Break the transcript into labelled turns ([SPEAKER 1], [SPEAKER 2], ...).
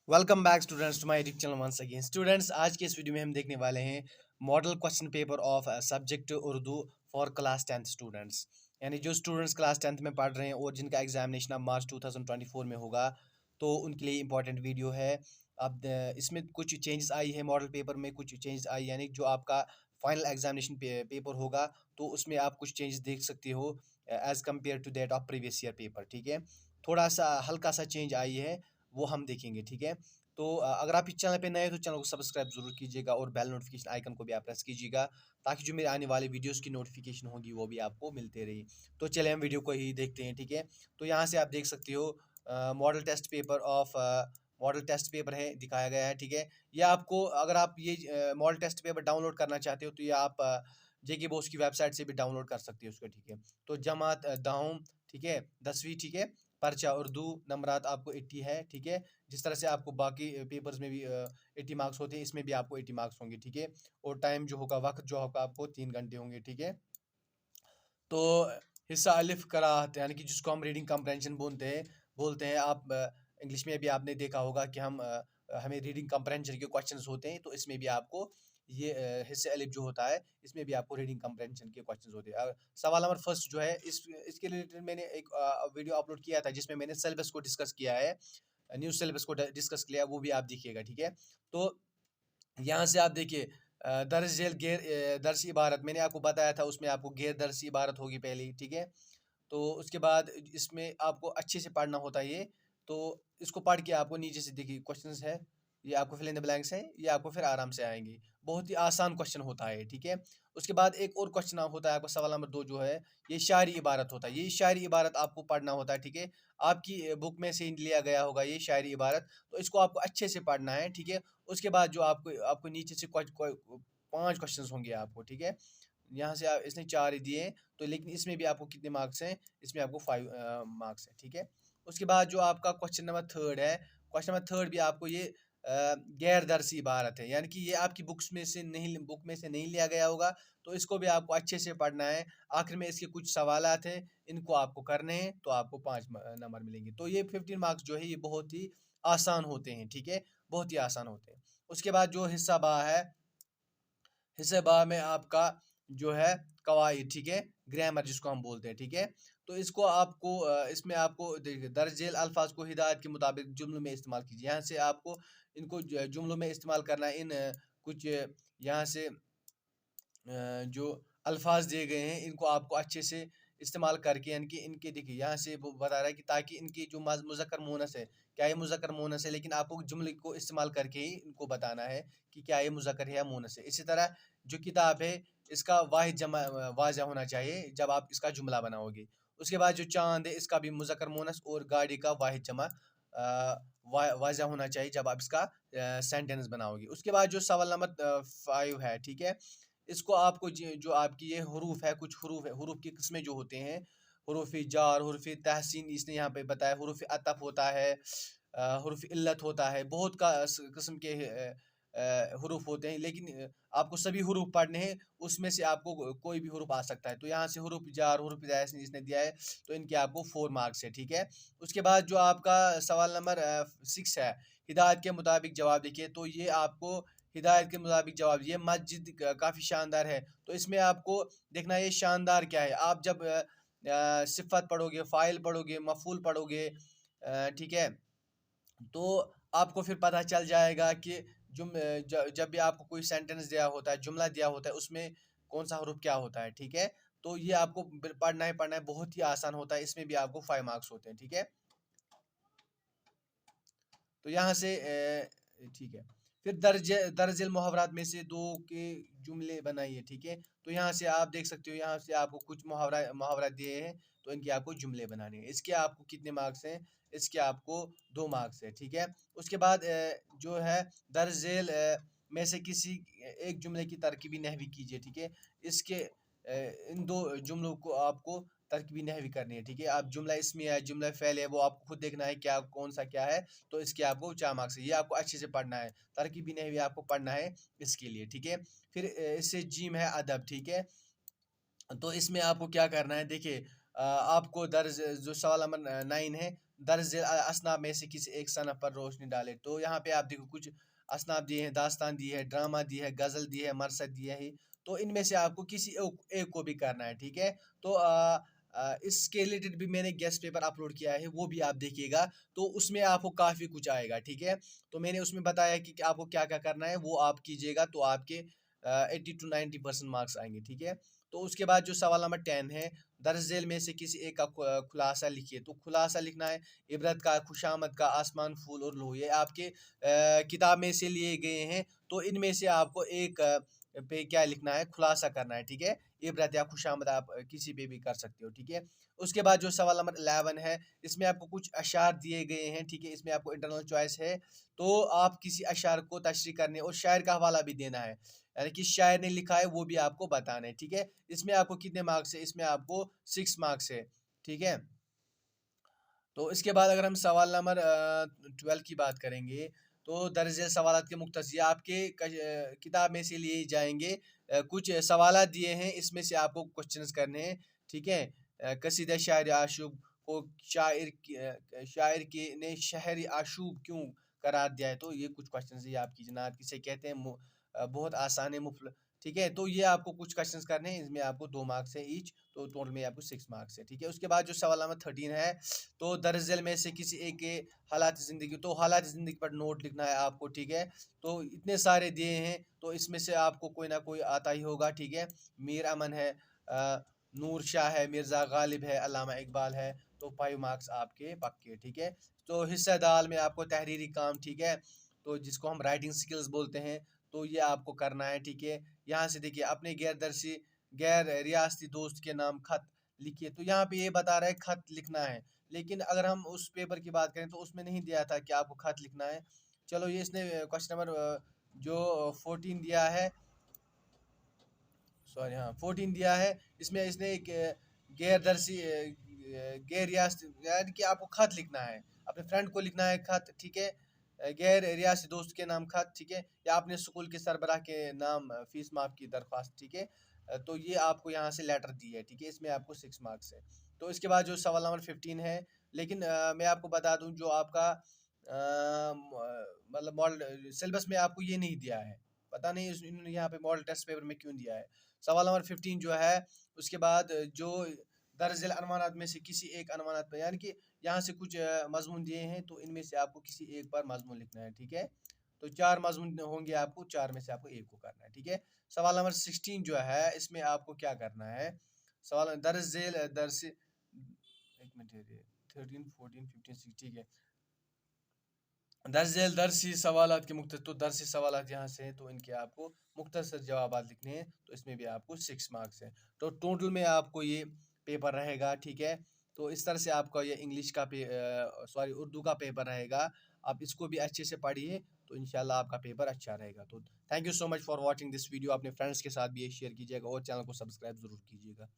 [SPEAKER 1] Welcome back students to my YouTube channel once again. Students, आज के इस video में हम देखने वाले हैं model question paper of subject Urdu for class 10th students. यानी जो स्टूडेंट्स क्लास 10th में पढ़ रहे हैं और जिनका एग्जामिनेशन अब मार्च 2024 में होगा, तो उनके लिए इंपॉर्टेंट वीडियो है। अब इसमें कुछ चेंजेस आई है, मॉडल पेपर में कुछ चेंजेस आई, यानी जो आपका फाइनल एग्जामिनेशन पेपर होगा तो उसमें आप कुछ चेंजेस देख सकते हो as compare to that of previous year paper. ठीक है, थोड़ा सा हल्का सा चेंज आई है, वो हम देखेंगे। ठीक है, तो अगर आप इस चैनल पे नए हैं तो चैनल को सब्सक्राइब जरूर कीजिएगा और बेल नोटिफिकेशन आइकन को भी आप प्रेस कीजिएगा, ताकि जो मेरे आने वाले वीडियोस की नोटिफिकेशन होगी वो भी आपको मिलते रही। तो चलिए हम वीडियो को ही देखते हैं। ठीक है, तो यहाँ से आप देख सकते हो model test paper of model test paper है, दिखाया गया है। ठीक है, ये आपको, अगर आप ये मॉडल टेस्ट पेपर डाउनलोड करना चाहते हो तो ये आप जेके बोस की वेबसाइट से भी डाउनलोड कर सकते हो उसको। ठीक है, तो जमात दाऊम, ठीक है, 10वीं, ठीक है, पर्चा उर्दू, नंबरात आपको 80 है। ठीक है, जिस तरह से आपको बाकी पेपर्स में भी 80 मार्क्स होते हैं, इसमें भी आपको 80 मार्क्स होंगे। ठीक है, और टाइम जो होगा, वक्त जो होगा, आपको 3 घंटे होंगे। ठीक है, तो हिस्सा अलिफ कराहत, यानी कि जिसको हम रीडिंग कम्प्रहेंशन बोलते हैं आप इंग्लिश में भी आपने देखा होगा कि हमें रीडिंग कम्प्रहेंशन के क्वेश्चंस होते हैं, तो इसमें भी आपको ये हिस्से अलिफ जो होता है, इसमें भी आपको रीडिंग कम्प्रहेंशन के क्वेश्चंस होते हैं। सवाल नंबर फर्स्ट जो है, इसके रिलेटेड मैंने एक वीडियो अपलोड किया था जिसमें मैंने सिलेबस को डिस्कस किया है, न्यू सिलेबस को डिस्कस किया, वो भी आप देखिएगा। ठीक है, तो यहाँ से आप देखिए दर्ज झेल गैर दर्ज इबारत मैंने आपको बताया था, उसमें आपको गैर दर्ज इबारत होगी पहले। ठीक है, तो उसके बाद इसमें आपको अच्छे से पढ़ना होता है ये। तो इसको पढ़ के आपको नीचे से देखिए क्वेश्चंस है, ये आपको फिल इन द ब्लैंक्स है, ये आपको फिर आराम से आएंगे। बहुत ही आसान क्वेश्चन होता है। ठीक है, उसके बाद एक और क्वेश्चन होता है आपका, सवाल नंबर 2 जो है, ये शायरी इबारत होता है। ये शायरी इबारत आपको पढ़ना होता है। ठीक है, आपकी बुक में से लिया गया होगा ये शायरी इबारत, तो इसको आपको अच्छे से पढ़ना है। ठीक है, उसके बाद जो आपको आपको नीचे से 5 क्वेश्चन होंगे आपको। ठीक है, यहाँ से इसने 4 ही दिए, तो लेकिन इसमें भी आपको कितने मार्क्स हैं, इसमें आपको 5 मार्क्स हैं। ठीक है, उसके बाद जो आपका क्वेश्चन नंबर 3 है, क्वेश्चन नंबर 3 भी आपको ये गैर दरसी इबारत है, यानी कि ये आपकी बुक में से नहीं लिया गया होगा, तो इसको भी आपको अच्छे से पढ़ना है। आखिर में इसके कुछ सवालात हैं, इनको आपको करने हैं, तो आपको 5 नंबर मिलेंगे। तो ये 15 मार्क्स जो है, ये बहुत ही आसान होते हैं। ठीक है, बहुत ही आसान होते हैं। उसके बाद जो हिस्सा बा है, हिस्से बा में आपका जो है कवायद, ठीक है, ग्रामर जिसको हम बोलते हैं। ठीक है, तो इसको आपको इसमें आपको देखिए, दर्ज झेल अल्फाज को हिदायत के मुताबिक जुम्लों में इस्तेमाल कीजिए। यहाँ से आपको इनको जुम्लों में इस्तेमाल करना है। इन कुछ यहाँ से जो अल्फाज दिए गए हैं, इनको आपको अच्छे से इस्तेमाल करके, यानी कि इनके देखिए, यहाँ से वो बता रहा है कि ताकि इनकी जो मुज़क्कर मुअन्नस है, क्या ये मुज़क्कर मुअन्नस है, लेकिन आपको जुमले को इस्तेमाल करके ही इनको बताना है कि क्या ये मुज़क्कर है या मुअन्नस है। इसी तरह जो किताब है, इसका वाहिद जमा वाज़ह होना चाहिए जब आप इसका जुमला बनाओगे। उसके बाद जो चाँद है, इसका भी मुज़क्कर मुअन्नस और गाड़ी का वाहिद जमा वाज़ह होना चाहिए जब आप इसका सेंटेंस बनाओगे। उसके बाद जो सवाल नंबर 5 है, ठीक है, इसको आपको जो आपकी ये हरूफ है, कुछ हरूफ है, हरूफ की किस्में जो होते हैं, हरूफ जार, हरूफ तहसीन, इसने यहाँ पे बताया, हरूफ अतफ होता है, हरूफ इल्लत होता है, बहुत का किस्म के हरूफ होते हैं, लेकिन आपको सभी हरूफ पढ़ने हैं, उसमें से आपको कोई भी हरूफ आ सकता है। तो यहाँ से हरूफ जार, हरूफ तहसीन इसने दिया है, तो इनके आपको 4 मार्क्स है। ठीक है, उसके बाद जो आपका सवाल नंबर 6 है, हिदायत के मुताबिक जवाब देखिए। तो ये आपको हिदायत के मुताबिक जवाब, ये मस्जिद काफ़ी शानदार है, तो इसमें आपको देखना ये शानदार क्या है। आप जब सिफ़त पढ़ोगे, फ़ाइल पढ़ोगे, मफ़ूल पढ़ोगे, ठीक है, तो आपको फिर पता चल जाएगा कि जब भी आपको कोई सेंटेंस दिया होता है, जुमला दिया होता है, उसमें कौन-सा हरूफ क्या होता है। ठीक है, तो ये आपको पढ़ना है, बहुत ही आसान होता है, इसमें भी आपको 5 मार्क्स होते हैं। ठीक है, तो यहाँ से ठीक है, फिर दर्जल मुहावरात में से 2 के जुमले बनाइए। ठीक है, तो यहाँ से आप देख सकते हो, यहाँ से आपको कुछ मुहावरा दिए हैं, तो इनके आपको जुमले बनाने हैं। इसके आपको कितने मार्क्स हैं, इसके आपको 2 मार्क्स है। ठीक है, उसके बाद जो है दर्जल में से किसी एक जुमले की तरकीबी नहवी कीजिए। ठीक है, इसके इन 2 जुमलों को आपको तरकीबी नहवी करनी है। ठीक है, आप जुमला इसमिया है, जुमला फ़ेल है, वो आपको खुद देखना है क्या कौन सा क्या है, तो इसके आपको 4 मार्क्स है। ये आपको अच्छे से पढ़ना है, तरकीबी नहवी आपको पढ़ना है इसके लिए। ठीक है, फिर इससे जीम है अदब। ठीक है, तो इसमें आपको क्या करना है, देखिए आपको दर्ज जो सवाल नंबर 9 है, दर्ज असनाब में से किसी एक सनफ पर रोशनी डाले। तो यहाँ पे आप देखो कुछ असनाब दिए हैं, दास्तान दी है, ड्रामा दी है, गज़ल दी है, मरसद दिया है। तो इनमें से आपको किसी एक को भी करना है, ठीक है। तो इसके रिलेटेड भी मैंने गेस्ट पेपर अपलोड किया है, वो भी आप देखिएगा। तो उसमें आपको काफ़ी कुछ आएगा, ठीक है। तो मैंने उसमें बताया कि आपको क्या क्या करना है, वो आप कीजिएगा तो आपके 80 to 90% मार्क्स आएंगे, ठीक है। तो उसके बाद जो सवाल नंबर 10 है, दर्ज झेल में से किसी एक का खुलासा लिखिए। तो खुलासा लिखना है इबरत का, खुशामद का, आसमान, फूल और लूह, ये आपके किताब में से लिए गए हैं। तो इनमें से आपको एक पे क्या लिखना है, खुलासा करना है, ठीक है। इबरत या खुशामद आप किसी पे भी कर सकते हो, ठीक है। उसके बाद जो सवाल नंबर 11 है, इसमें आपको कुछ अशार दिए गए हैं, ठीक है। इसमें आपको इंटरनल चॉइस है, तो आप किसी अशार को तशरीह करने और शायर का हवाला भी देना है, यानी कि शायर ने लिखा है वो भी आपको बताना है, ठीक है। इसमें आपको कितने मार्क्स है, इसमें आपको 6 मार्क्स है, ठीक है। तो इसके बाद अगर हम सवाल नंबर 12 की बात करेंगे, तो दर्ज सवालात के मुख्तसर ये आपके किताब में से लिए जाएंगे। कुछ सवालात दिए हैं, इसमें से आपको क्वेश्चंस करने हैं, ठीक है। कसीदा शायर आशूब को शायर के ने शहर आशूब क्यों करार दिया है। तो ये कुछ क्वेश्चंस ये आपकी जनाब किसे कहते हैं, बहुत आसान है, मुफ्त, ठीक है। तो ये आपको कुछ क्वेश्चंस करने हैं, इसमें आपको 2 मार्क्स है ईच, तो टोटल में आपको 6 मार्क्स है, ठीक है। उसके बाद जो सवाल नंबर 13 है, तो दर्ज झेल में से किसी एक के हालात ज़िंदगी, तो हालात ज़िंदगी पर नोट लिखना है आपको, ठीक है। तो इतने सारे दिए हैं, तो इसमें से आपको कोई ना कोई आता ही होगा, ठीक है। मीर अमन है, नूर शाह है, मिर्ज़ा गालिब है, अल्लामा इकबाल है। तो 5 मार्क्स आपके पक्के, ठीक है। तो हिस्सा दाल में आपको तहरीरी काम, ठीक है, तो जिसको हम राइटिंग स्किल्स बोलते हैं, तो ये आपको करना है, ठीक है। यहाँ से देखिए, अपने गैर रियासती दोस्त के नाम खत लिखिए। तो यहाँ पे ये बता रहा है खत लिखना है, लेकिन अगर हम उस पेपर की बात करें तो उसमें नहीं दिया था कि आपको खत लिखना है। चलो, ये इसने क्वेश्चन नंबर जो 14 दिया है, सॉरी हाँ 14 दिया है, इसमें इसने एक गैर दरसी गैर रियासती, यानी कि आपको खत लिखना है, अपने फ्रेंड को लिखना है खत, ठीक है। गैर रियासती दोस्त के नाम खत, ठीक है, या अपने स्कूल के सरबराह के नाम फीस माफ की दरख्वास्त, ठीक है। तो ये आपको यहाँ से लेटर दी है, ठीक है, इसमें आपको 6 मार्क्स है। तो इसके बाद जो सवाल नंबर 15 है, लेकिन मैं आपको बता दूं जो आपका मतलब मॉडल सिलेबस में आपको ये नहीं दिया है, पता नहीं इन्होंने यहाँ पे मॉडल टेस्ट पेपर में क्यों दिया है। सवाल नंबर 15 जो है, उसके बाद जो दर्ज अनवानात में से किसी एक अनवानात पर, यानी कि यहाँ से कुछ मजमून दिए हैं, तो इनमें से आपको किसी एक पर मजमून लिखना है, ठीक है। तो 4 मजमून होंगे, आपको 4 में से आपको एक को करना है, ठीक है। सवाल नंबर 16 जो है, इसमें आपको क्या करना है, सवाल दर्ज दर्ज, एक मिनट, 13 14 15 ठीक है। दरसी सवालात के मुख्तसर, तो दरसी सवालात यहाँ से हैं, तो इनके आपको मुख्तसर जवाबात लिखने हैं, तो इसमें भी आपको 6 मार्क्स हैं। तो टोटल में आपको ये पेपर रहेगा, ठीक है। तो इस तरह से आपका ये इंग्लिश का सॉरी उर्दू का पेपर रहेगा। आप इसको भी अच्छे से पढ़िए, तो इंशाल्लाह आपका पेपर अच्छा रहेगा। तो thank you so much for watching this video. अपने फ्रेंड्स के साथ भी ये शेयर कीजिएगा और चैनल को सब्सक्राइब ज़रूर कीजिएगा।